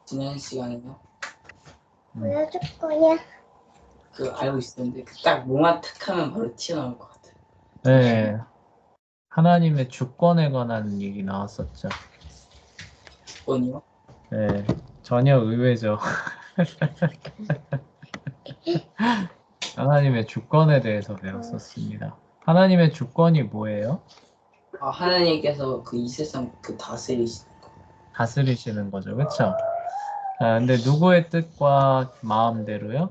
지난 시간에요. 보여줄 거야. 알고 있었는데 딱 뭐만 탁 하면 바로 튀어나올 것 같아요. 네, 하나님의 주권에 관한 얘기 나왔었죠. 번이요? 네, 전혀 의외죠. 하나님의 주권에 대해서 배웠었습니다. 하나님의 주권이 뭐예요? 하나님께서 이 세상 다스리시는 거죠, 그렇죠? 근데 누구의 뜻과 마음대로요?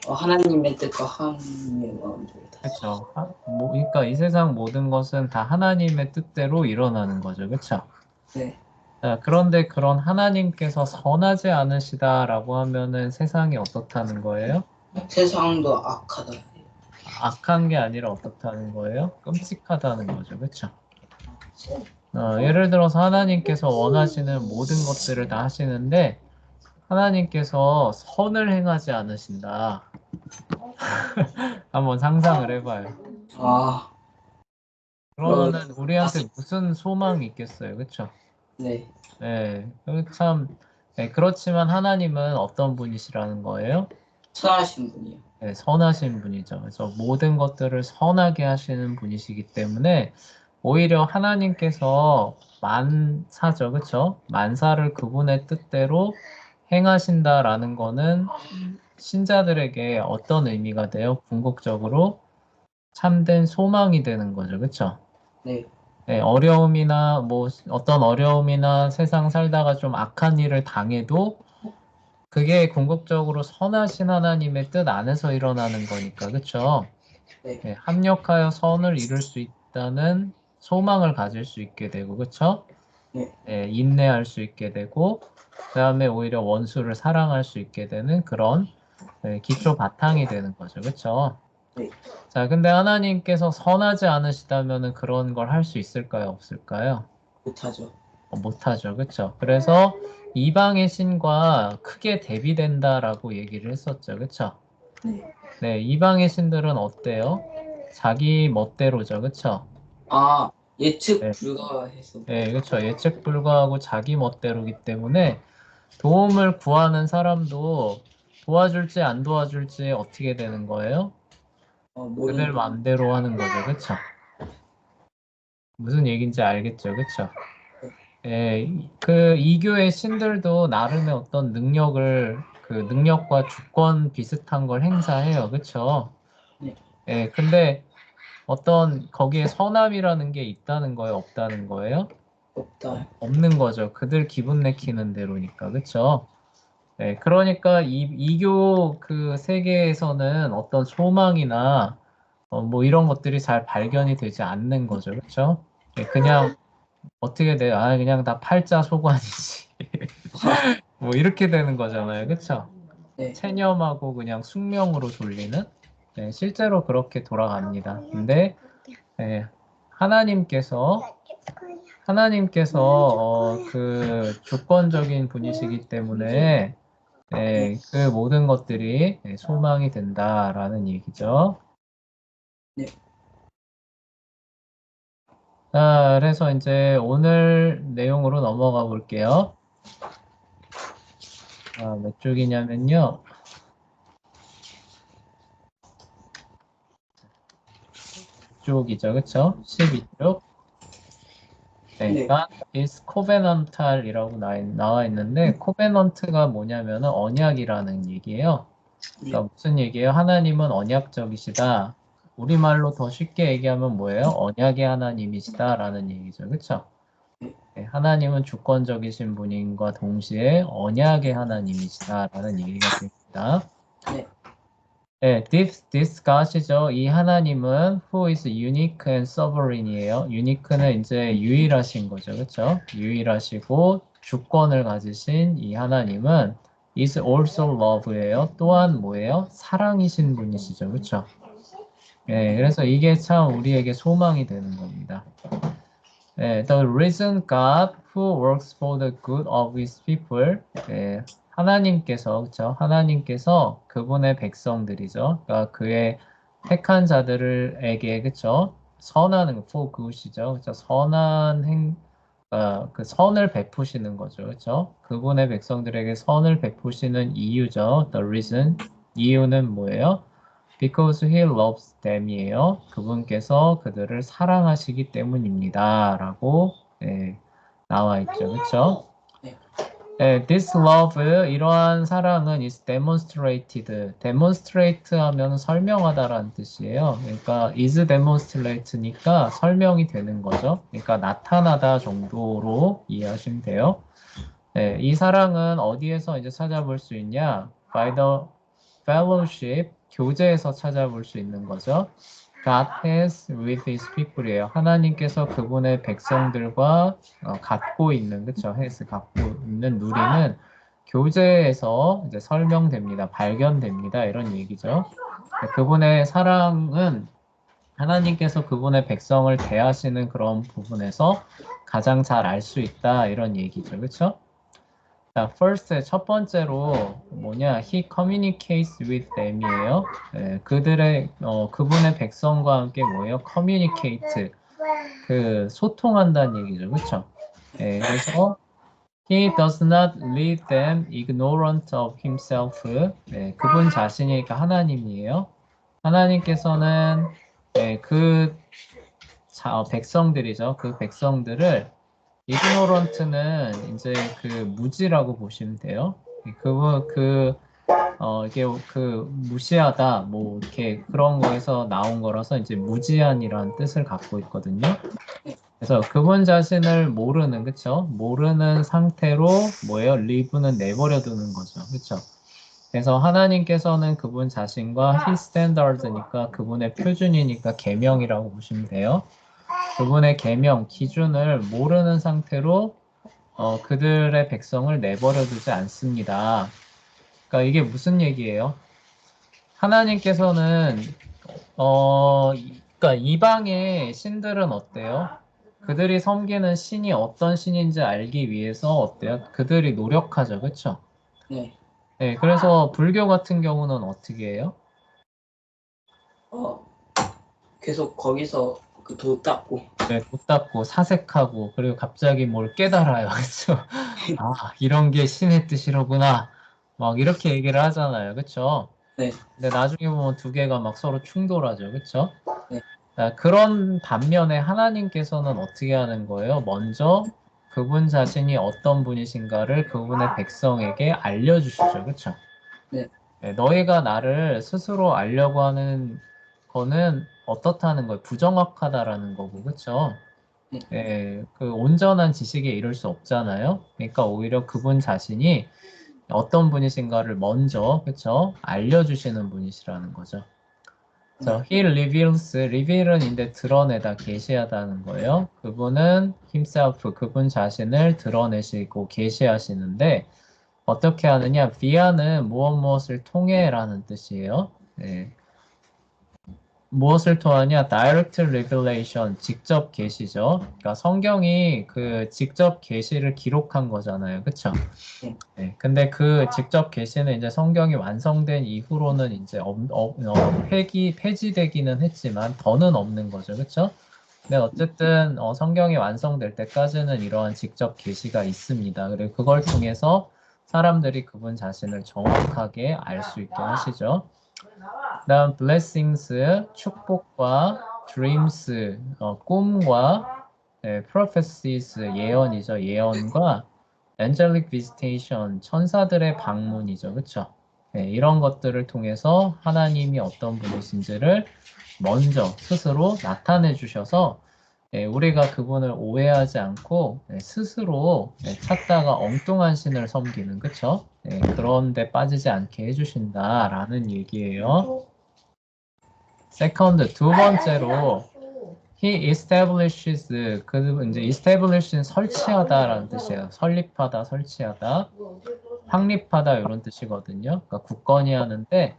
하나님의 뜻과 하나님의 마음대로 다. 그렇죠. 그러니까 이 세상 모든 것은 다 하나님의 뜻대로 일어나는 거죠, 그렇죠? 네. 그런데 그런 하나님께서 선하지 않으시다라고 하면은 세상이 어떻다는 거예요? 세상도 악하다. 악한 게 아니라 어떻다는 거예요? 끔찍하다는 거죠, 그렇죠? 예를 들어서 하나님께서 원하시는 모든 것들을 다 하시는데 하나님께서 선을 행하지 않으신다. 한번 상상을 해봐요. 그러면은 우리한테 무슨 소망이 있겠어요, 그렇죠? 네. 네, 참. 네, 그렇지만 하나님은 어떤 분이시라는 거예요? 선하신 분이요. 네, 선하신 분이죠. 그래서 모든 것들을 선하게 하시는 분이시기 때문에 오히려 하나님께서 만사죠, 그렇죠? 만사를 그분의 뜻대로 행하신다라는 거는 신자들에게 어떤 의미가 돼요? 궁극적으로 참된 소망이 되는 거죠, 그렇죠? 네. 네, 어려움이나 어떤 어려움이나 세상 살다가 좀 악한 일을 당해도 그게 궁극적으로 선하신 하나님의 뜻 안에서 일어나는 거니까, 그렇죠? 네. 네, 합력하여 선을 이룰 수 있다는 소망을 가질 수 있게 되고, 그렇죠? 네. 네, 인내할 수 있게 되고, 그 다음에 오히려 원수를 사랑할 수 있게 되는 그런 기초 바탕이 되는 거죠, 그렇죠? 네. 자, 근데 하나님께서 선하지 않으시다면 그런 걸 할 수 있을까요, 없을까요? 못하죠. 못하죠, 그렇죠? 그래서 이방의 신과 크게 대비된다라고 얘기를 했었죠, 그렇죠? 네. 네, 이방의 신들은 어때요? 자기 멋대로죠, 그렇죠? 예측 네. 불가해서. 네, 그렇죠. 예측 불가하고 자기 멋대로기 때문에 도움을 구하는 사람도 도와줄지 안 도와줄지 어떻게 되는 거예요? 그들 마음대로 하는 거죠, 그렇죠? 무슨 얘기인지 알겠죠, 그렇죠? 예, 그 이교의 신들도 나름의 어떤 능력과 주권 비슷한 걸 행사해요, 그렇죠? 네. 예, 근데 어떤 거기에 선함이라는 게 있다는 거예요, 없다는 거예요? 없다. 없는 거죠. 그들 기분 내키는 대로니까, 그렇죠? 네, 그러니까 이교 그 세계에서는 어떤 소망이나 뭐 이런 것들이 잘 발견이 되지 않는 거죠, 그렇죠? 네, 그냥 어떻게 돼요? 그냥 다 팔자소관이지. 뭐 이렇게 되는 거잖아요, 그렇죠? 네. 체념하고 그냥 숙명으로 돌리는. 네, 실제로 그렇게 돌아갑니다. 근데 네, 하나님께서 그 주권적인 분이시기 때문에 그 모든 것들이 소망이 된다라는 얘기죠. 네. 자, 그래서 이제 오늘 내용으로 넘어가 볼게요. 몇 쪽이냐면요. 12쪽이죠, 그쵸? 12쪽. 네, God is covenantal이라고 나와 있는데, covenant가 뭐냐면은 언약이라는 얘기예요. 그러니까 무슨 얘기예요? 하나님은 언약적이시다. 우리말로 더 쉽게 얘기하면 뭐예요? 언약의 하나님이시다라는 얘기죠, 그쵸? 네, 하나님은 주권적이신 분인과 동시에 언약의 하나님이시다라는 얘기가 됩니다. 네. 네, this God이죠. 이 하나님은 who is unique and sovereign이에요. unique는 이제 유일하신 거죠, 그렇죠? 유일하시고 주권을 가지신 이 하나님은 is also love예요. 또한 뭐예요? 사랑이신 분이시죠, 그렇죠? 네, 그래서 이게 참 우리에게 소망이 되는 겁니다. 네, the reason God who works for the good of his people. 네, 하나님께서, 그쵸? 하나님께서 그분의 백성들이죠. 그러니까 그의 택한 자들에게, 그쵸? 선하는, for good이죠. 그쵸? 그 선을 베푸시는 거죠. 그렇죠? 그분의 백성들에게 선을 베푸시는 이유죠. The reason. 이유는 뭐예요? Because he loves them이에요. 그분께서 그들을 사랑하시기 때문입니다. 라고 나와 있죠. 그렇죠? This love, 이러한 사랑은 is demonstrated. demonstrate 하면 설명하다라는 뜻이에요. 그러니까 is demonstrate니까 설명이 되는 거죠. 그러니까 나타나다 정도로 이해하시면 돼요. 이 사랑은 어디에서 이제 찾아볼 수 있냐? By the fellowship, 교제에서 찾아볼 수 있는 거죠. God has with his people이에요. 하나님께서 그분의 백성들과 갖고 있는, 그쵸? has 갖고 있는 누리는 교제에서 이제 설명됩니다. 발견됩니다. 이런 얘기죠. 그분의 사랑은 하나님께서 그분의 백성을 대하시는 그런 부분에서 가장 잘 알 수 있다. 이런 얘기죠. 그쵸? 자, first 첫 번째로 뭐냐? He communicates with them이에요. 그분의 백성과 함께 뭐예요? communicate, 그 소통한다는 얘기죠, 그렇죠? 그래서 he does not leave them ignorant of himself. 그분 자신이니까 하나님이에요. 하나님께서는 백성들이죠. 그 백성들을 ignorant는 이제 그 무지라고 보시면 돼요. 이게 무시하다, 뭐 이렇게 그런 거에서 나온 거라서 이제 무지한이라는 뜻을 갖고 있거든요. 그래서 그분 자신을 모르는, 그쵸? 모르는 상태로 뭐예요? live는 내버려 두는 거죠. 그쵸? 그래서 하나님께서는 그분 자신과 his standard니까 그분의 표준이니까 계명이라고 보시면 돼요. 그분의 계명, 기준을 모르는 상태로 그들의 백성을 내버려 두지 않습니다. 그러니까 이게 무슨 얘기예요? 하나님께서는 그러니까 이방의 신들은 어때요? 그들이 섬기는 신이 어떤 신인지 알기 위해서 어때요? 그들이 노력하죠, 그렇죠? 네. 네, 그래서 불교 같은 경우는 어떻게 해요? 계속 거기서 그 도 닦고. 네, 도 닦고 사색하고 그리고 갑자기 뭘 깨달아요, 그렇죠? 아, 이런 게 신의 뜻이로구나. 막 이렇게 얘기를 하잖아요, 그렇죠? 네. 근데 나중에 보면 두 개가 막 서로 충돌하죠, 그렇죠? 네. 그런 반면에 하나님께서는 어떻게 하는 거예요? 먼저 그분 자신이 어떤 분이신가를 그분의 백성에게 알려주시죠, 그렇죠? 네. 너희가 나를 스스로 알려고 하는 거는 어떻다는 거예요? 부정확하다라는 거고, 그렇죠? 그 온전한 지식에 이를 수 없잖아요. 그러니까 오히려 그분 자신이 어떤 분이신가를 먼저, 그렇죠? 알려주시는 분이시라는 거죠. 그래서 he reveals은 인데 드러내다, 계시하다는 거예요. 그분은 himself, 그분 자신을 드러내시고 계시하시는데 어떻게 하느냐? via는 무엇을 통해라는 뜻이에요. 무엇을 통하냐? direct revelation, 직접 계시죠. 그러니까 성경이 그 직접 계시를 기록한 거잖아요. 그쵸? 근데 그 직접 계시는 이제 성경이 완성된 이후로는 이제 폐지되기는 했지만 더는 없는 거죠. 그쵸? 근데 어쨌든 성경이 완성될 때까지는 이러한 직접 계시가 있습니다. 그리고 그걸 통해서 사람들이 그분 자신을 정확하게 알 수 있게 하시죠. 다음 blessings, 축복과 dreams, 꿈과 prophecies, 예언이죠. 예언과 angelic visitation, 천사들의 방문이죠. 그렇죠? 이런 것들을 통해서 하나님이 어떤 분이신지를 먼저 스스로 나타내 주셔서 우리가 그분을 오해하지 않고 스스로 찾다가 엉뚱한 신을 섬기는, 그쵸? 그런데 빠지지 않게 해주신다라는 얘기예요. 세컨드, 두 번째로 he establishes, 이제 establish는 설치하다라는 뜻이에요. 설립하다, 설치하다, 확립하다 이런 뜻이거든요. 그러니까 굳건히 하는데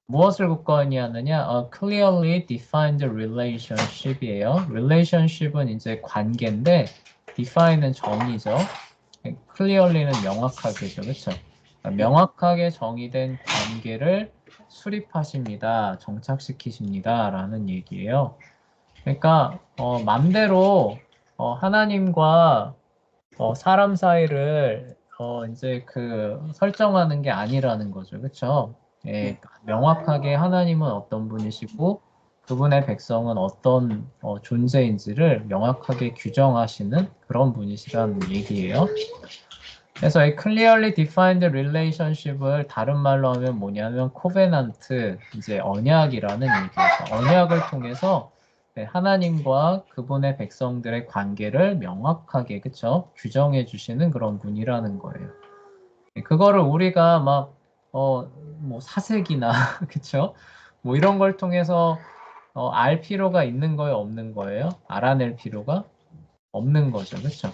무엇을 굳건히 하느냐? A clearly defined relationship이에요. relationship은 이제 관계인데 define는 정의죠. clearly는 명확하게죠, 그렇죠? 명확하게 정의된 관계를 수립하십니다, 정착시키십니다라는 얘기예요. 그러니까 맘대로 하나님과 사람 사이를 이제 그 설정하는 게 아니라는 거죠. 그렇죠? 예, 명확하게 하나님은 어떤 분이시고 그분의 백성은 어떤 존재인지를 명확하게 규정하시는 그런 분이시라는 얘기예요. 그래서 이 clearly defined relationship을 다른 말로 하면 뭐냐면 covenant, 이제 언약이라는 얘기예요. 언약을 통해서 하나님과 그분의 백성들의 관계를 명확하게, 그쵸? 규정해 주시는 그런 분이라는 거예요. 그거를 우리가 막, 뭐 사색이나, 그쵸? 뭐 이런 걸 통해서 알 필요가 있는 거예요, 없는 거예요? 알아낼 필요가 없는 거죠, 그쵸?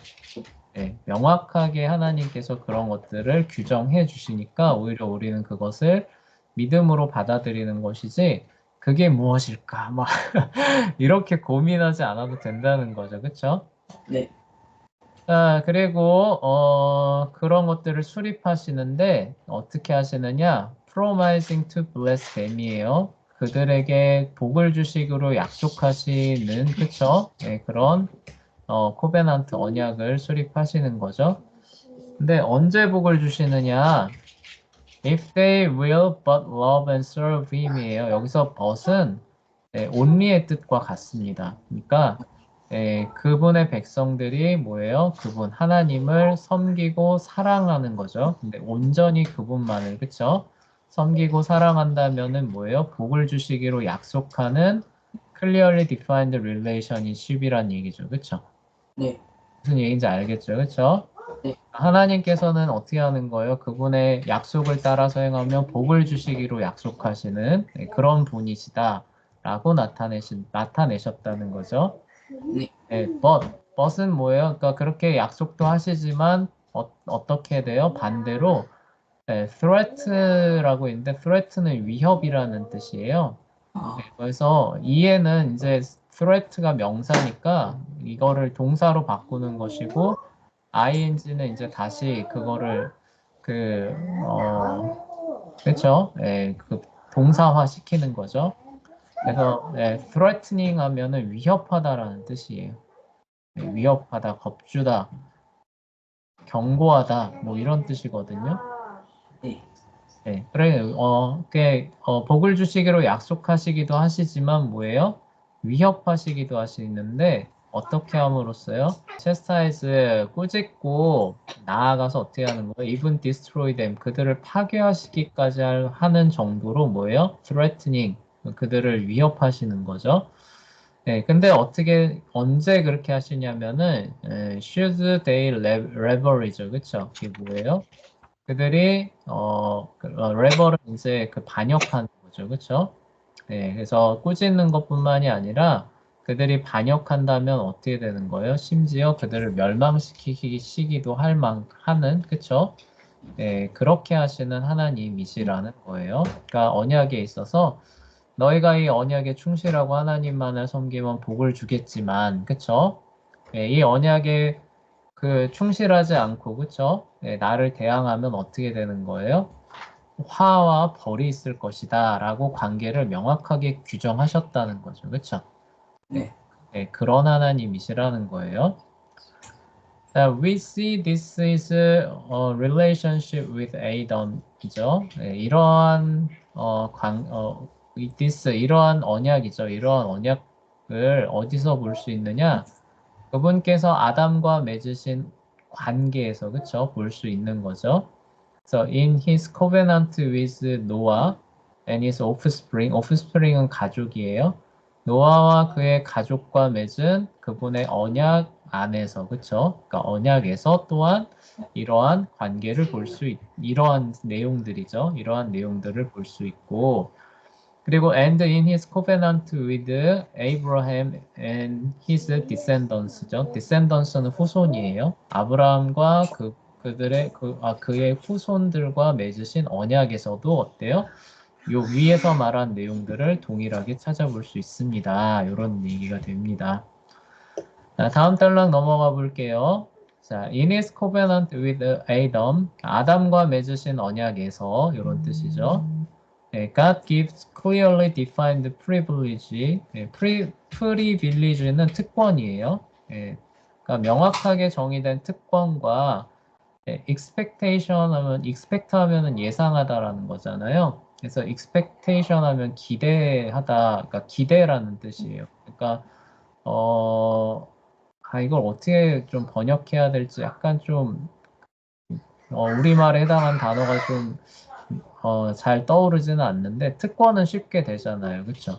네, 명확하게 하나님께서 그런 것들을 규정해 주시니까 오히려 우리는 그것을 믿음으로 받아들이는 것이지 그게 무엇일까? 막 이렇게 고민하지 않아도 된다는 거죠. 그쵸? 네. 자, 그리고 그런 것들을 수립하시는데 어떻게 하시느냐? Promising to bless them이에요. 그들에게 복을 주식으로 약속하시는, 그쵸? 네, 그런 코베넌트 언약을 수립하시는 거죠. 근데 언제 복을 주시느냐? If they will but love and serve him이에요. 여기서 but은 only의 뜻과 같습니다. 그러니까 그분의 백성들이 뭐예요? 그분 하나님을 섬기고 사랑하는 거죠. 근데 온전히 그분만을, 그쵸? 섬기고 사랑한다면은 뭐예요? 복을 주시기로 약속하는 clearly defined relationship이란 얘기죠. 그쵸? 네. 무슨 얘기인지 알겠죠? 그쵸? 네. 하나님께서는 어떻게 하는 거예요? 그분의 약속을 따라서 행하면 복을 주시기로 약속하시는 그런 분이시다라고 나타내셨다는 거죠. 네. but은 뭐예요? 그러니까 그렇게 약속도 하시지만 어떻게 돼요? 반대로 threat라고 있는데 threat는 위협이라는 뜻이에요. 아, 그래서 이에는 이제 threat가 명사니까 이거를 동사로 바꾸는 것이고 ing는 이제 다시 그거를 그 그렇죠? 그 동사화 시키는 거죠. 그래서 threatening 하면은 위협하다라는 뜻이에요. 위협하다, 겁주다, 경고하다, 뭐 이런 뜻이거든요. 네. 그래, 복을 주시기로 약속하시기도 하시지만 뭐예요? 위협하시기도 하시는데 어떻게 함으로써요? chastise, 꾸짖고 나아가서 어떻게 하는 거예요? even destroy them, 그들을 파괴하시기까지 하는 정도로 뭐예요? threatening, 그들을 위협하시는 거죠. 근데 언제 그렇게 하시냐면은, should they leverage, 그쵸? 이게 뭐예요? 그들이 레버를 이제 그 반역하는 거죠, 그렇죠? 네, 그래서 꾸짖는 것뿐만이 아니라 그들이 반역한다면 어떻게 되는 거예요? 심지어 그들을 멸망시키기도 하는, 그렇죠? 네, 그렇게 하시는 하나님이시라는 거예요. 그러니까 언약에 있어서 너희가 이 언약에 충실하고 하나님만을 섬기면 복을 주겠지만, 그렇죠? 네, 이 언약에 충실하지 않고, 그쵸? 나를 대항하면 어떻게 되는 거예요? 화와 벌이 있을 것이다 라고 관계를 명확하게 규정하셨다는 거죠. 그쵸? 네. 그런 하나님이시라는 거예요. We see this is a relationship with Adam이죠. 이러한 이러한 언약이죠. 이러한 언약을 어디서 볼 수 있느냐? 그분께서 아담과 맺으신 관계에서 그쵸? 볼 수 있는 거죠. So in his covenant with Noah and his offspring은 가족이에요. 노아와 그의 가족과 맺은 그분의 언약 안에서 그쵸? 그러니까 언약에서 또한 이러한 관계를 이러한 내용들이죠. 이러한 내용들을 볼 수 있고 그리고 and in his covenant with Abraham and his descendants죠. descendants는 후손이에요. 아브라함과 그의 후손들과 맺으신 언약에서도 어때요? 요 위에서 말한 내용들을 동일하게 찾아볼 수 있습니다. 이런 얘기가 됩니다. 자, 다음 단락 넘어가 볼게요. 자, in his covenant with Adam, 아담과 맺으신 언약에서 이런 뜻이죠. God gives clearly defined privilege. privilege는 특권이에요. 그러니까 명확하게 정의된 특권과 expectation 하면 expect 하면은 예상하다라는 거잖아요. 그래서 expectation 하면 기대하다, 그러니까 기대라는 뜻이에요. 그러니까 이걸 어떻게 좀 번역해야 될지 약간 좀 우리말에 해당하는 단어가 좀 잘 떠오르지는 않는데 특권은 쉽게 되잖아요. 그렇죠?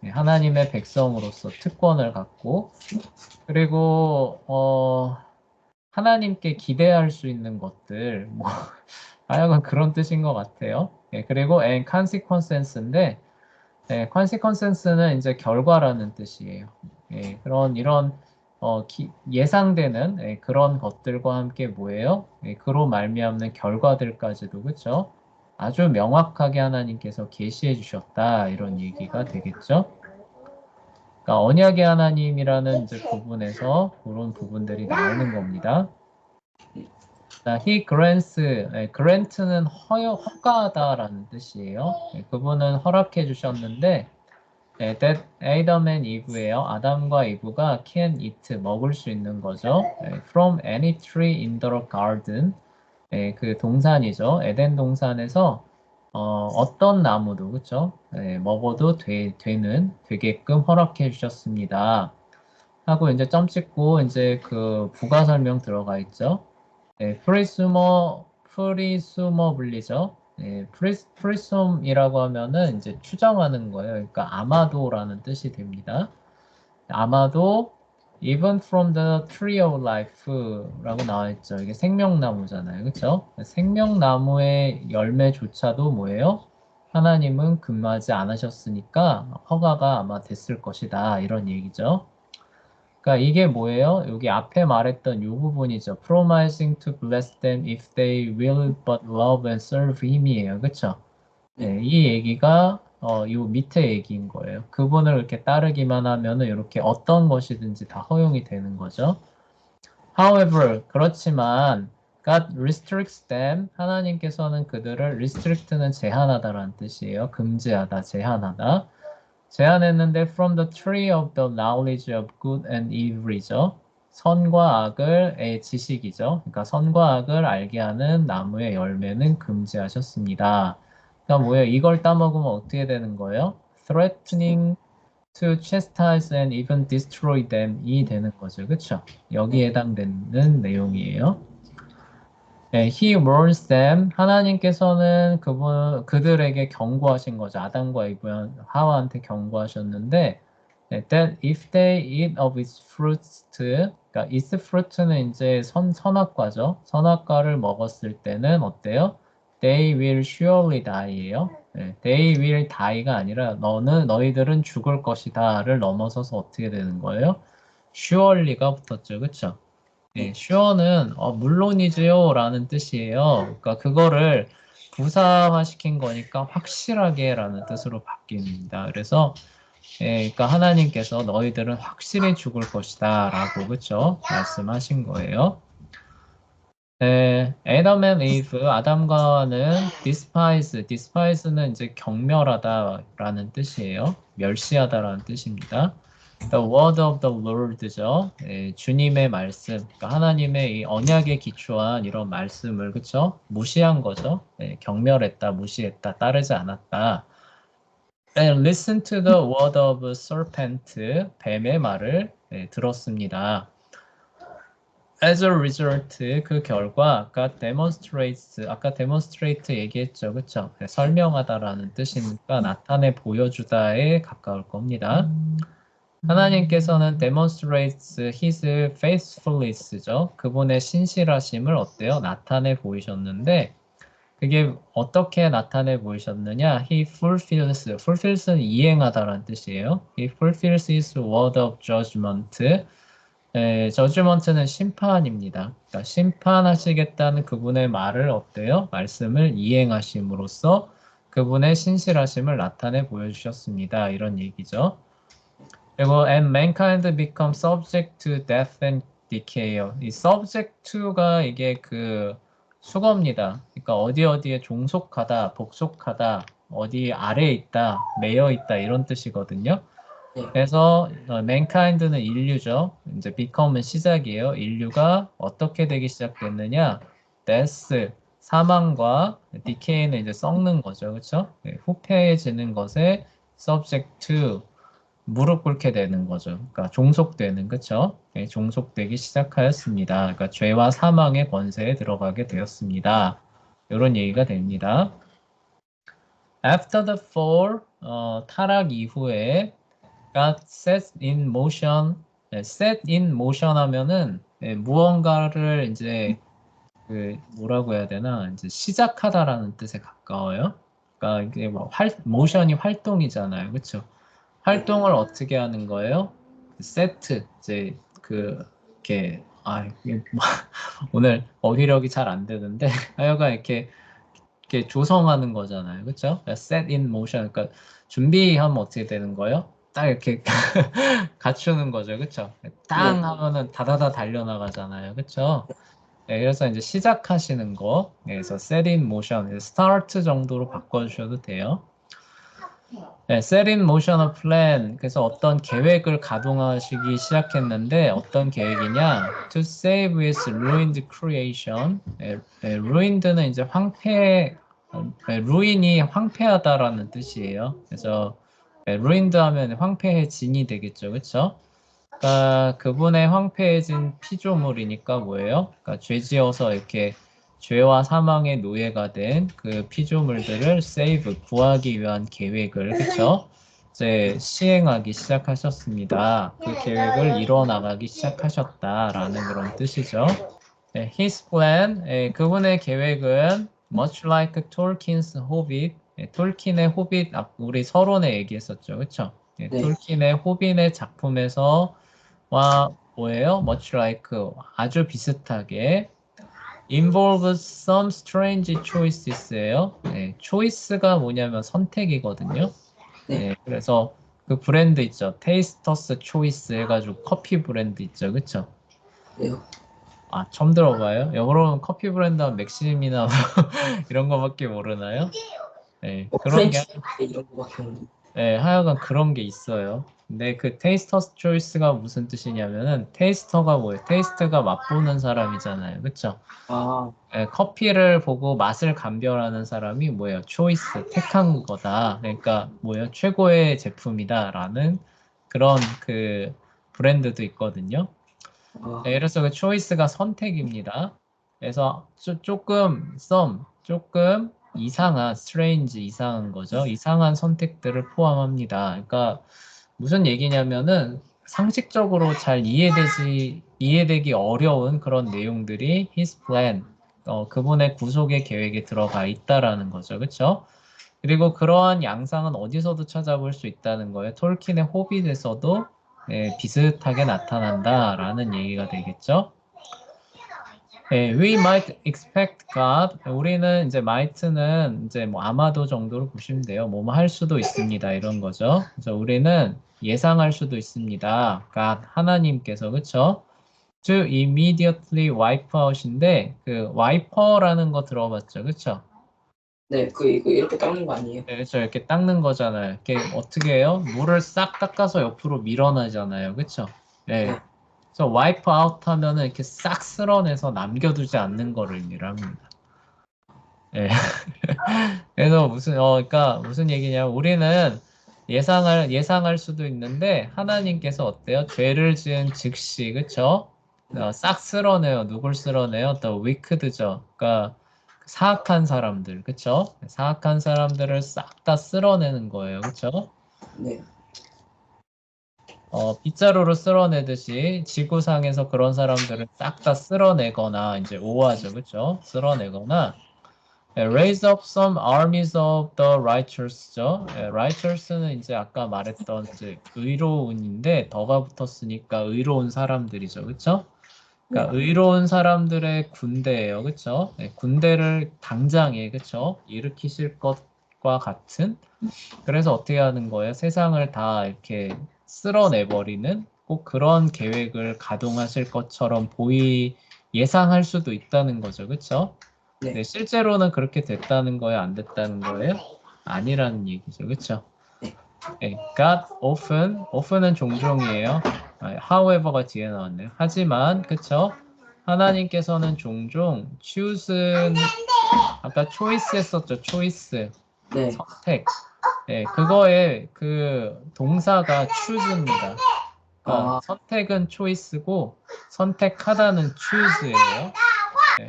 하나님의 백성으로서 특권을 갖고 그리고 하나님께 기대할 수 있는 것들 뭐 하여간 그런 뜻인 것 같아요. 그리고 and consequence인데 consequence는 이제 결과라는 뜻이에요. 이런 예상되는 그런 것들과 함께 뭐예요? 그로 말미암는 결과들까지도 그렇죠? 아주 명확하게 하나님께서 계시해 주셨다 이런 얘기가 되겠죠? 그러니까 언약의 하나님이라는 이제 부분에서 그런 부분들이 나오는 겁니다. 자, he grants, grant는 허가하다라는 뜻이에요. 그분은 허락해 주셨는데 that Adam and Eve예요. 아담과 이브가 can eat, 먹을 수 있는 거죠. from any tree in the garden. 그 동산이죠. 에덴 동산에서 어떤 나무도 그렇죠? 먹어도 되게끔 허락해 주셨습니다. 하고 이제 점 찍고 이제 그 부가 설명 들어가 있죠. 프리수머블리죠. 프리숨이라고 하면은 이제 추정하는 거예요. 그러니까 아마도라는 뜻이 됩니다. 아마도 even from the tree of life라고 나와 있죠. 이게 생명나무잖아요. 그렇죠? 생명나무의 열매조차도 뭐예요? 하나님은 금하지 않으셨으니까 허가가 아마 됐을 것이다. 이런 얘기죠. 그러니까 이게 뭐예요? 여기 앞에 말했던 이 부분이죠. Promising to bless them if they will but love and serve Him이에요. 그렇죠? 이 얘기가 요 밑에 얘기인 거예요. 그분을 이렇게 따르기만 하면은 이렇게 어떤 것이든지 다 허용이 되는 거죠. However, 그렇지만 God restricts them. 하나님께서는 그들을 restrict는 제한하다라는 뜻이에요. 금지하다, 제한하다. 제안했는데 from the tree of the knowledge of good and evil이죠. 선과 악을 지식이죠. 그러니까 선과 악을 알게 하는 나무의 열매는 금지하셨습니다. 그러니까 뭐예요? 이걸 따먹으면 어떻게 되는 거예요? threatening to chastise and even destroy them이 되는 거죠. 그렇죠? 여기에 해당되는 내용이에요. He warns them. 하나님께서는 그들에게 경고하신 거죠. 아담과 이브 하와한테 경고하셨는데, that if they eat of its fruits, 그러니까 its fruit는 이제 선악과죠. 선악과를 먹었을 때는 어때요? They will surely die예요. They will die가 아니라 너희들은 죽을 것이다를 넘어서서 어떻게 되는 거예요? surely가 붙었죠. 그렇죠? sure는 물론이지요 라는 뜻이에요. 그러니까 그거를 부사화시킨 거니까 확실하게 라는 뜻으로 바뀝니다. 그래서 그러니까 하나님께서 너희들은 확실히 죽을 것이다 라고 그쵸? 말씀하신 거예요. Adam and Eve, 아담과는 despise는 이제 경멸하다라는 뜻이에요. 멸시하다라는 뜻입니다. The word of the Lord죠. 주님의 말씀, 그러니까 하나님의 이 언약에 기초한 이런 말씀을 그쵸? 무시한 거죠. 경멸했다, 무시했다, 따르지 않았다. And listen to the word of serpent, 뱀의 말을 들었습니다. As a result, 그 결과 아까 demonstrate 얘기했죠, 그쵸? 설명하다라는 뜻이니까 나타내 보여주다에 가까울 겁니다. 하나님께서는 demonstrates his faithfulness죠. 그분의 신실하심을 어때요? 나타내 보이셨는데 그게 어떻게 나타내 보이셨느냐? He fulfills는 이행하다라는 뜻이에요. He fulfills his word of judgment. judgment는 심판입니다. 그러니까 심판하시겠다는 그분의 말을 어때요? 말씀을 이행하심으로써 그분의 신실하심을 나타내 보여주셨습니다. 이런 얘기죠. 그리고 and mankind become subject to death and decay요. 이 subject to가 이게 그 수거입니다. 그러니까 어디에 종속하다, 복속하다, 어디 아래에 있다, 매여 있다 이런 뜻이거든요. 네. 그래서 mankind는 인류죠. 이제 become은 시작이에요. 인류가 어떻게 되기 시작됐느냐? death, 사망과 decay는 이제 썩는 거죠. 그렇죠? 후패해지는 것에 subject to, 무릎 꿇게 되는 거죠. 그러니까 종속되는, 그렇죠? 종속되기 시작하였습니다. 그러니까 죄와 사망의 권세에 들어가게 되었습니다. 이런 얘기가 됩니다. After the fall, 타락 이후에 got set in motion. set in motion 하면은 무언가를 이제 그 뭐라고 해야 되나 이제 시작하다라는 뜻에 가까워요. 그러니까 이게 뭐 모션이 활동이잖아요, 그렇죠? 활동을 어떻게 하는 거예요? 세트 이제 이렇게 이게 오늘 어휘력이 잘 안 되는데 하여간 이렇게 조성하는 거잖아요, 그렇죠? set in motion, 그러니까 준비하면 어떻게 되는 거예요? 딱 이렇게 갖추는 거죠, 그렇죠? 땅 하면은 다다다 달려나가잖아요, 그렇죠? 네, 그래서 이제 시작하시는 거, 그래서 set in motion, start 정도로 바꿔주셔도 돼요. 네, set in motion a plan. 그래서 어떤 계획을 가동하시기 시작했는데 어떤 계획이냐? To save with ruined creation. ruined는 이제 ruin이 황폐하다라는 뜻이에요. 그래서 ruined 하면 황폐해진이 되겠죠, 그렇죠? 그러니까 그분의 황폐해진 피조물이니까 뭐예요? 그러니까 죄지어서 이렇게 죄와 사망의 노예가 된 그 피조물들을 save, 구하기 위한 계획을, 그쵸? 이제 시행하기 시작하셨습니다. 그 계획을 이뤄나가기 시작하셨다라는 그런 뜻이죠. 네, his plan, 그분의 계획은 much like Tolkien's Hobbit, 톨킨의 호빗, 우리 서론에 얘기했었죠, 그쵸? 네. 톨킨의 호빗의 작품에서 와 뭐예요? much like, 아주 비슷하게 involves some strange choices예요. choice가 뭐냐면 선택이거든요. 네. 그래서 그 브랜드 있죠. 테이스터스 초이스 해가지고 커피 브랜드 있죠, 그쵸? 네. 처음 들어봐요. 여러분 커피 브랜드 하면 맥심이나 이런 거밖에 모르나요? 그런 게 프렌치 이런 거밖에 없는데. 하여간 그런 게 있어요. 근데 그 테이스터스 초이스가 무슨 뜻이냐면은 테이스터가 뭐예요? 테이스트가 맛보는 사람이잖아요, 그쵸? 커피를 보고 맛을 감별하는 사람이 뭐예요? 초이스, 택한 거다. 그러니까 뭐예요? 최고의 제품이다라는 그런 그 브랜드도 있거든요. 그래서 그 초이스가 선택입니다. 그래서 조금 이상한, strange, 이상한 거죠. 이상한 선택들을 포함합니다. 그러니까 무슨 얘기냐면은 상식적으로 잘 이해되기 어려운 그런 내용들이 his plan, 그분의 구속의 계획에 들어가 있다라는 거죠. 그렇죠? 그리고 그러한 양상은 어디서도 찾아볼 수 있다는 거예요. 톨킨의 호빗에서도 비슷하게 나타난다라는 얘기가 되겠죠. We might expect God. 우리는 이제 might는 이제 뭐 아마도 정도로 보시면 돼요. 뭐뭐 할 수도 있습니다. 이런 거죠. 그래서 우리는 예상할 수도 있습니다. God, 하나님께서, 그쵸? To immediately wipe out인데, 그 wiper라는 거 들어봤죠? 그쵸? 네, 이거 이렇게 닦는 거 아니에요? 네, 그렇죠. 이렇게 닦는 거잖아요. 이렇게 어떻게 해요? 물을 싹 닦아서 옆으로 밀어내잖아요. 그쵸? 네. 그래서 wipe out 하면은 이렇게 싹 쓸어내서 남겨두지 않는 거를 의미합니다. 네. 그래서 그러니까 무슨 얘기냐면 우리는 예상할 수도 있는데 하나님께서 어때요? 죄를 지은 즉시, 그쵸? 싹 쓸어내요. 누굴 쓸어내요? The wicked죠. 그러니까 사악한 사람들, 그쵸? 사악한 사람들을 싹 다 쓸어내는 거예요. 그쵸? 네. 빗자루로 쓸어내듯이 지구상에서 그런 사람들을 싹 다 쓸어내거나 이제 오하죠, 그렇죠? 쓸어내거나 raise up some armies of the righteous죠. righteous는 이제 아까 말했던 이제 의로운인데 더가 붙었으니까 의로운 사람들이죠, 그렇죠? 그러니까 의로운 사람들의 군대예요, 그렇죠? 군대를 당장에, 그렇죠? 일으키실 것과 같은. 그래서 어떻게 하는 거예요? 세상을 다 이렇게 쓸어내버리는 꼭 그런 계획을 가동하실 것처럼 예상할 수도 있다는 거죠. 그렇죠? 네, 실제로는 그렇게 됐다는 거예요? 안 됐다는 거예요? 아니라는 얘기죠. 그렇죠? God often은 종종이에요. however가 뒤에 나왔네요. 하지만 그쵸? 하나님께서는 종종 choose는 아까 choice 했었죠. choice 네. 선택. 그거에 그 동사가 choose입니다. 그러니까 선택은 choice고 선택하다는 choose예요.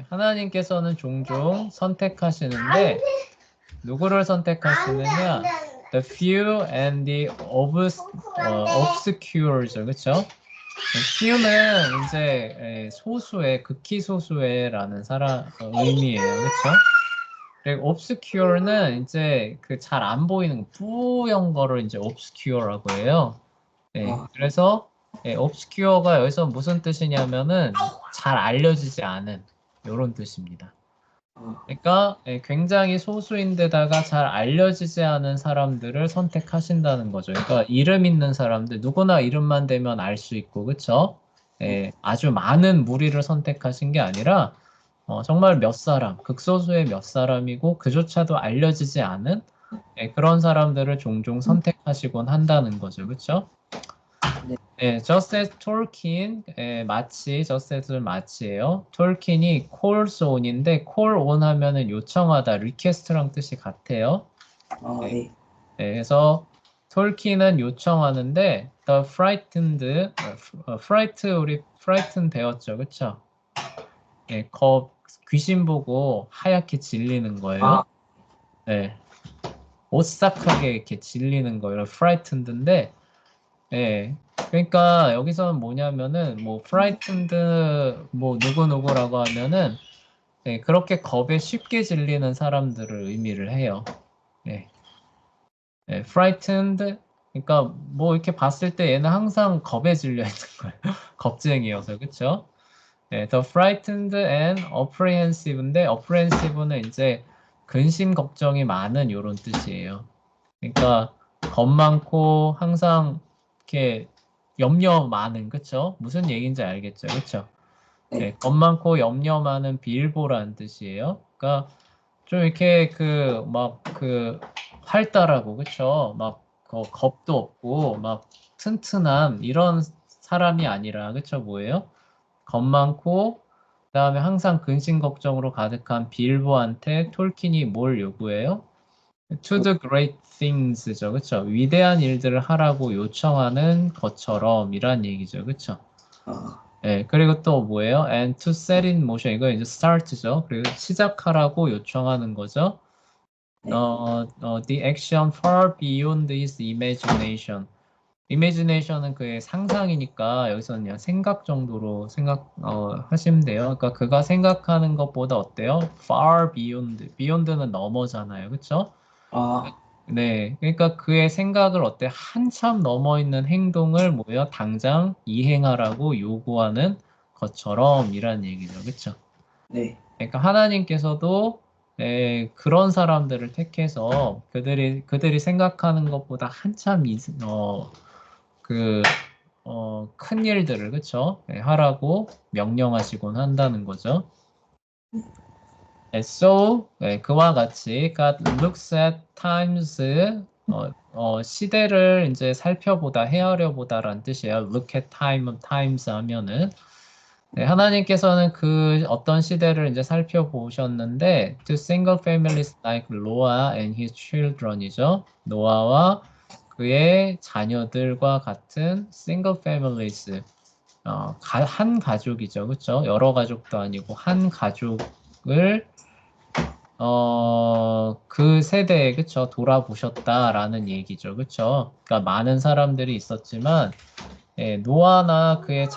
하나님께서는 종종 선택하시는데 누구를 선택하시느냐? The few and the obscure죠, 그렇죠? few는 이제 소수의, 극히 소수의라는 의미예요, 그렇죠? 그리고 obscure는 이제 그 잘 안 보이는 뿌연 거를 이제 obscure라고 해요. 그래서 obscure가 여기서 무슨 뜻이냐면은 잘 알려지지 않은 이런 뜻입니다. 그러니까 굉장히 소수인데다가 잘 알려지지 않은 사람들을 선택하신다는 거죠. 그러니까 이름 있는 사람들 누구나 이름만 대면 알 수 있고 그쵸? 아주 많은 무리를 선택하신 게 아니라 정말 몇 사람, 극소수의 몇 사람이고 그조차도 알려지지 않은 그런 사람들을 종종 선택하시곤 한다는 거죠. 그쵸? just as Tolkien, 마치, just as는 마치예요. 톨킨이 calls on인데 call on 하면은 요청하다, request랑 뜻이 같아요. 그래서 톨킨은 요청하는데 the frightened, 우리 frightened 배웠죠, 그쵸? 귀신 보고 하얗게 질리는 거예요. 오싹하게 이렇게 질리는 거예요. frightened인데 그러니까 여기서는 뭐냐면은 뭐 frightened 뭐 누구누구라고 하면은 그렇게 겁에 쉽게 질리는 사람들을 의미를 해요. frightened 그러니까 뭐 이렇게 봤을 때 얘는 항상 겁에 질려 있는 거예요. 겁쟁이여서 그렇죠? the frightened and apprehensive인데 apprehensive는 이제 근심 걱정이 많은 이런 뜻이에요. 그러니까 겁 많고 항상 이렇게 염려 많은 그쵸? 무슨 얘기인지 알겠죠? 그쵸? 겁 많고 염려 많은 빌보라는 뜻이에요. 그러니까 좀 이렇게 그 활달하고 그쵸? 막 겁도 없고 막 튼튼한 이런 사람이 아니라 그쵸? 뭐예요? 겁 많고 그다음에 항상 근심 걱정으로 가득한 빌보한테 톨킨이 뭘 요구해요? To the great things죠, 그렇죠? 위대한 일들을 하라고 요청하는 것처럼 이란 얘기죠, 그렇죠? 그리고 또 뭐예요? And to set in motion 이거 이제 start죠. 그리고 시작하라고 요청하는 거죠. The action far beyond his imagination. imagination은 그의 상상이니까 여기서는 그냥 생각 정도로 하시면 돼요. 그러니까 그가 생각하는 것보다 어때요? far beyond. beyond는 넘어잖아요, 그렇죠? 네, 그러니까 그의 생각을 한참 넘어 있는 행동을 뭐예요? 당장 이행하라고 요구하는 것처럼 이란 얘기죠, 그렇죠? 그러니까 하나님께서도 그런 사람들을 택해서 그들이 생각하는 것보다 한참 큰 일들을 그쵸? 하라고 명령하시곤 한다는 거죠. So 그와 같이 God looks at times 시대를 이제 살펴보다 헤아려 보다라는 뜻이에요. Look at times 하면은 하나님께서는 그 어떤 시대를 이제 살펴보셨는데 to single families like Noah and his children이죠. 노아와 그의 자녀들과 같은 single families 한 가족이죠. 그렇죠? 여러 가족도 아니고 한 가족을 그 세대에 그쵸 돌아보셨다라는 얘기죠. 그쵸? 그러니까 많은 사람들이 있었지만 노아나 그의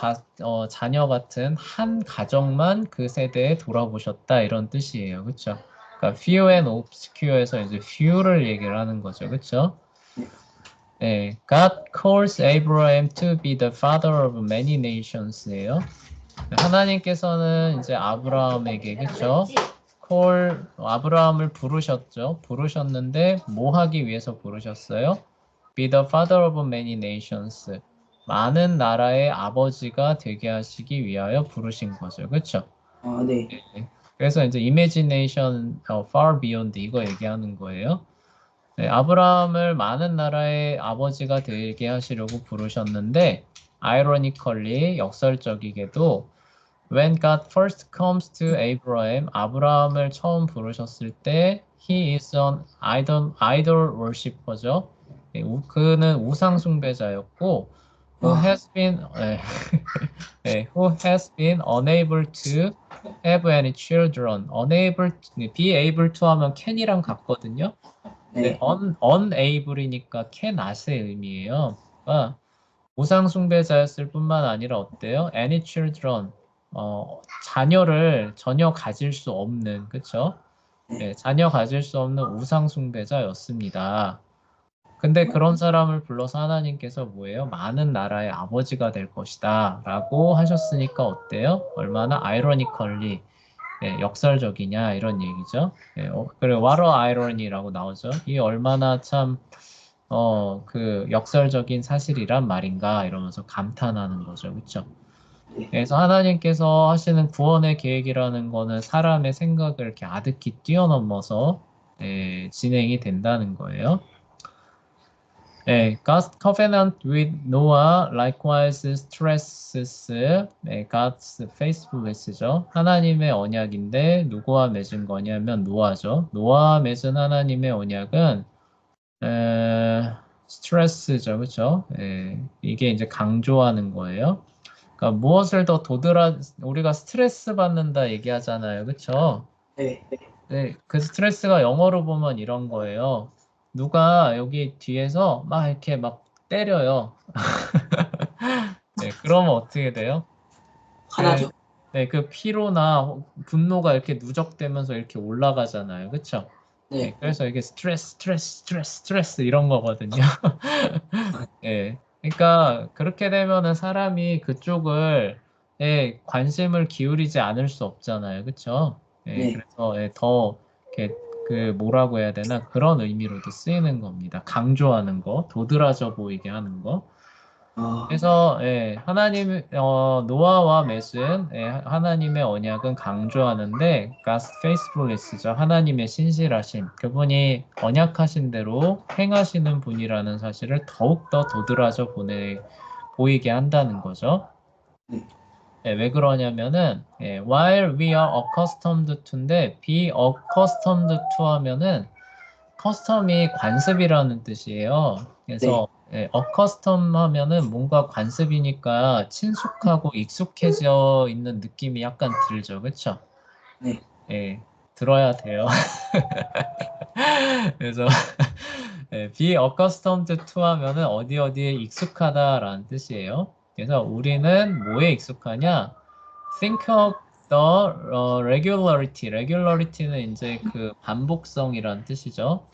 자녀 같은 한 가정만 그 세대에 돌아보셨다 이런 뜻이에요. 그쵸? 그러니까 few and obscure에서 이제 few를 얘기를 하는 거죠. 그쵸? God calls Abraham to be the father of many nations예요. 하나님께서는 이제 아브라함에게 그쵸? 아브라함을 부르셨는데 뭐 하기 위해서 부르셨어요? Be the father of many nations. 많은 나라의 아버지가 되게 하시기 위하여 부르신 거죠. 그렇죠? 그래서 이제 imagination far beyond 이거 얘기하는 거예요. 네, 아브라함을 많은 나라의 아버지가 되게 하시려고 부르셨는데, ironically, 역설적이게도, when God first comes to Abraham, 아브라함을 처음 부르셨을 때, he is an idol worshipper죠. 네, 그는 우상 숭배자였고, who has been, 네, who has been unable to have any children. be able to 하면 can이랑 같거든요. 네, 네. unable이니까 cannot의 의미예요. 그러니까 우상 숭배자였을 뿐만 아니라 어때요? Any children, 자녀를 전혀 가질 수 없는, 그쵸? 네, 자녀 가질 수 없는 우상 숭배자였습니다. 근데 그런 사람을 불러서 하나님께서 뭐예요? 많은 나라의 아버지가 될 것이다 라고 하셨으니까 어때요? 얼마나 아이러니컬리 역설적이냐 이런 얘기죠. 그리고 what a irony라고 나오죠. 이 얼마나 참 그 역설적인 사실이란 말인가 이러면서 감탄하는 거죠. 그렇죠? 그래서 하나님께서 하시는 구원의 계획이라는 거는 사람의 생각을 이렇게 아득히 뛰어넘어서 진행이 된다는 거예요. God's covenant with Noah likewise stresses God's faithfulness죠. 하나님의 언약인데 누구와 맺은 거냐면 노아죠. 노아와 맺은 하나님의 언약은 스트레스죠, 그렇죠? 이게 이제 강조하는 거예요. 그러니까 무엇을 더 우리가 스트레스 받는다 얘기하잖아요, 그렇죠? 네. 네, 그 스트레스가 영어로 보면 이런 거예요. 누가 여기 뒤에서 막 이렇게 막 때려요. 네, 그러면 어떻게 돼요? 화나죠. 그 피로나 분노가 이렇게 누적되면서 이렇게 올라가잖아요. 그쵸? 네. 그래서 이게 스트레스 이런 거거든요. 그러니까 그렇게 되면은 사람이 그쪽을 관심을 기울이지 않을 수 없잖아요. 그쵸? 네. 그래서 더 이렇게 그 뭐라고 해야 되나 그런 의미로도 쓰이는 겁니다. 강조하는 거, 도드라져 보이게 하는 거. 그래서 하나님 노아와 맺은 하나님의 언약은 강조하는데 God's faithfulness죠. 하나님의 신실하심. 그분이 언약하신 대로 행하시는 분이라는 사실을 더욱더 도드라져 보이게 한다는 거죠. 왜 그러냐면은 while we are accustomed to인데 be accustomed to 하면은 custom이 관습이라는 뜻이에요. 그래서 accustom 하면은 뭔가 관습이니까 친숙하고 익숙해져 있는 느낌이 약간 들죠. 그렇죠? 네. 들어야 돼요. 그래서 be accustomed to 하면은 어디에 익숙하다라는 뜻이에요. 그래서 우리는 뭐에 익숙하냐? Think of the regularity. regularity는 이제 그 반복성이란 뜻이죠.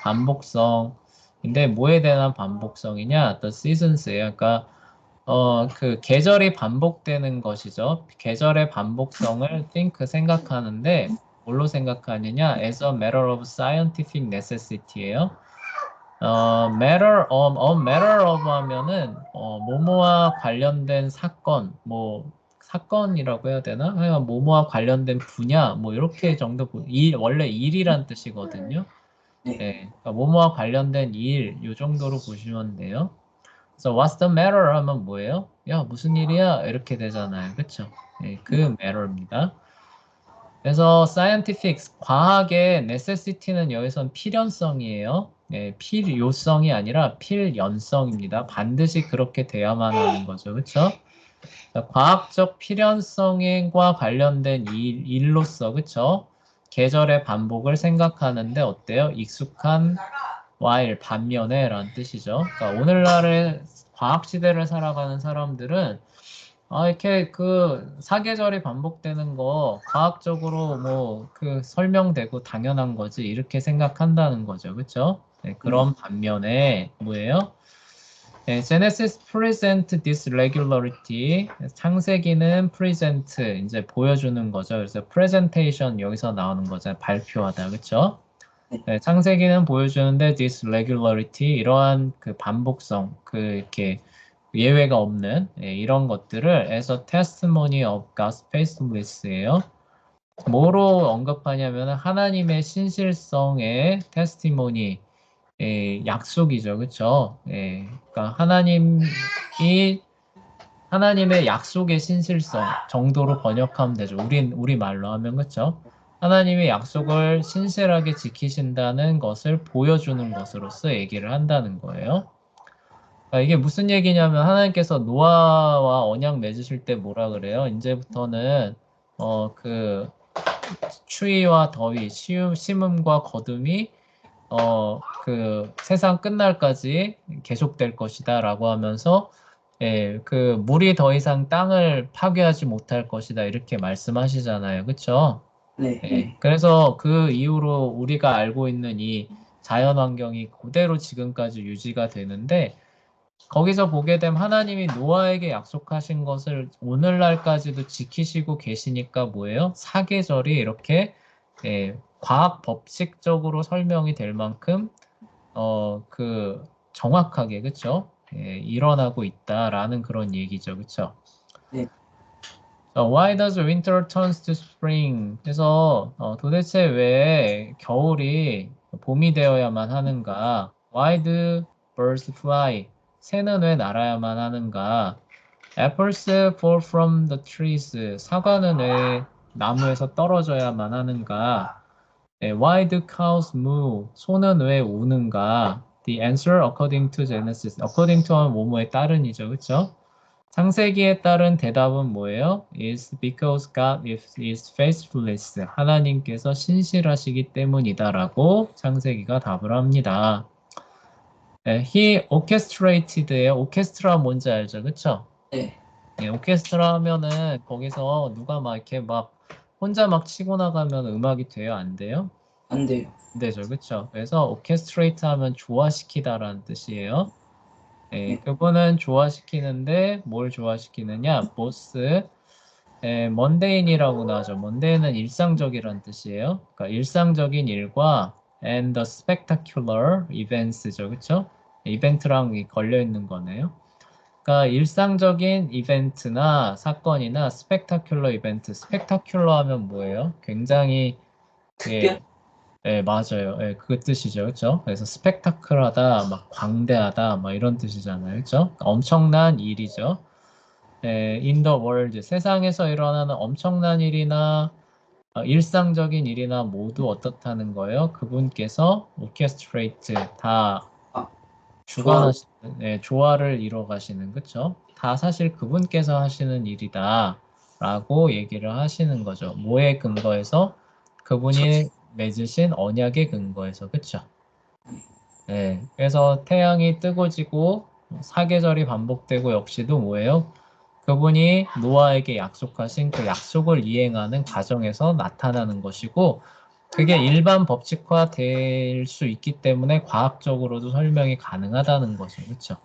반복성인데 뭐에 대한 반복성이냐? The seasons예요. 그러니까 그 계절이 반복되는 것이죠. 계절의 반복성을 think 생각하는데 뭘로 생각하느냐? As a matter of scientific necessity예요. matter of 하면은 뭐뭐와 관련된 사건, 뭐 사건이라고 해야 되나? 하여간 뭐뭐와 관련된 분야, 뭐 이렇게 정도 원래 일이란 뜻이거든요. 그러니까 뭐뭐와 관련된 일, 요 정도로 보시면 돼요. 그래서 what's the matter 하면 뭐예요? 야, 무슨 일이야? 이렇게 되잖아요. 그쵸? 그 matter입니다. 그래서 scientific, 과학의 necessity는 여기선 필연성이에요. 필요성이 아니라 필연성입니다. 반드시 그렇게 돼야만 하는 거죠. 그쵸? 과학적 필연성과 관련된 일로서, 그쵸? 계절의 반복을 생각하는데 어때요? 익숙한 while, 반면에 라는 뜻이죠. 그러니까 오늘날의 과학시대를 살아가는 사람들은 이렇게 그 사계절이 반복되는 거 과학적으로 뭐 그 설명되고 당연한 거지 이렇게 생각한다는 거죠. 그렇죠? 그런 반면에 뭐예요? Genesis present this regularity. 창세기는 present 이제 보여주는 거죠. 그래서 presentation 여기서 나오는 거죠. 발표하다. 그렇죠? 창세기는 보여주는데 this regularity 이러한 그 반복성 그 이렇게 예외가 없는 이런 것들을 as a testimony of God's faithfulness예요. 뭐로 언급하냐면 하나님의 신실성의 testimony 약속이죠, 그렇죠? 그러니까 하나님의 약속의 신실성 정도로 번역하면 되죠. 우리 말로 하면 그렇죠? 하나님의 약속을 신실하게 지키신다는 것을 보여주는 것으로서 얘기를 한다는 거예요. 그러니까 이게 무슨 얘기냐면 하나님께서 노아와 언약 맺으실 때 뭐라 그래요? 이제부터는 그 추위와 더위, 심음과 거둠이 그 세상 끝날까지 계속될 것이다라고 하면서 그 물이 더 이상 땅을 파괴하지 못할 것이다 이렇게 말씀하시잖아요. 그렇죠? 네. 그래서 그 이후로 우리가 알고 있는 이 자연 환경이 그대로 지금까지 유지가 되는데 거기서 보게 되면 하나님이 노아에게 약속하신 것을 오늘날까지도 지키시고 계시니까 뭐예요? 사계절이 이렇게 과학 법칙적으로 설명이 될 만큼 그 정확하게 그쵸? 일어나고 있다라는 그런 얘기죠, 그쵸? 네. Why does winter turns to spring? 그래서 도대체 왜 겨울이 봄이 되어야만 하는가? Why do birds fly? 새는 왜 날아야만 하는가? Apples fall from the trees. 사과는 왜 나무에서 떨어져야만 하는가? Why do cows moo? 소는 왜 우는가? The answer according to Genesis. according to 하면 뭐뭐에 따른이죠. 그쵸? 창세기에 따른 대답은 뭐예요? is because God is faithfulness. 하나님께서 신실하시기 때문이다라고 창세기가 답을 합니다. He orchestrated예요. 오케스트라 뭔지 알죠? 그쵸? 네. 오케스트라 하면은 거기서 누가 막 이렇게 막 혼자 막 치고 나가면 음악이 돼요? 안 돼요? 안 돼요. 안 되죠. 그쵸? 그래서 orchestrate 하면 조화시키다라는 뜻이에요. 네. 그분은 조화시키는데 뭘 조화시키느냐? 보스, 먼데인이라고 나오죠. 먼데인은 일상적이란 뜻이에요. 그러니까 일상적인 일과 and the spectacular events죠. 그쵸? 이벤트랑 걸려 있는 거네요. 그러니까 일상적인 이벤트나 사건이나 스펙타큘러 이벤트. 스펙타큘러 하면 뭐예요? 굉장히 예, 특별? 맞아요. 그 뜻이죠. 그렇죠? 그래서 스펙타클하다, 막 광대하다, 막 이런 뜻이잖아요. 그렇죠? 그러니까 엄청난 일이죠. in the world 세상에서 일어나는 엄청난 일이나 일상적인 일이나 모두 어떻다는 거예요? 그분께서 orchestrate 다 아, 좋아. 주관하시는, 조화를 이뤄 가시는, 그쵸? 다 사실 그분께서 하시는 일이다라고 얘기를 하시는 거죠. 뭐에 근거해서? 그분이 맺으신 언약의 근거해서, 그쵸? 그래서 태양이 뜨고 지고 사계절이 반복되고 역시도 뭐예요? 그분이 노아에게 약속하신 그 약속을 이행하는 과정에서 나타나는 것이고, 그게 일반 법칙화 될 수 있기 때문에 과학적으로도 설명이 가능하다는 거죠. 그렇죠?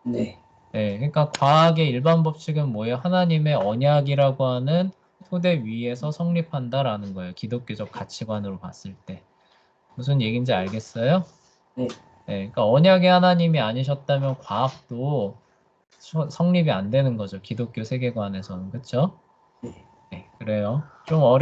네. 그러니까 과학의 일반 법칙은 뭐예요? 하나님의 언약이라고 하는 토대 위에서 성립한다라는 거예요. 기독교적 가치관으로 봤을 때. 무슨 얘기인지 알겠어요? 네. 그러니까 언약의 하나님이 아니셨다면 과학도 성립이 안 되는 거죠. 기독교 세계관에서는. 그렇죠? 네. 그래요. 좀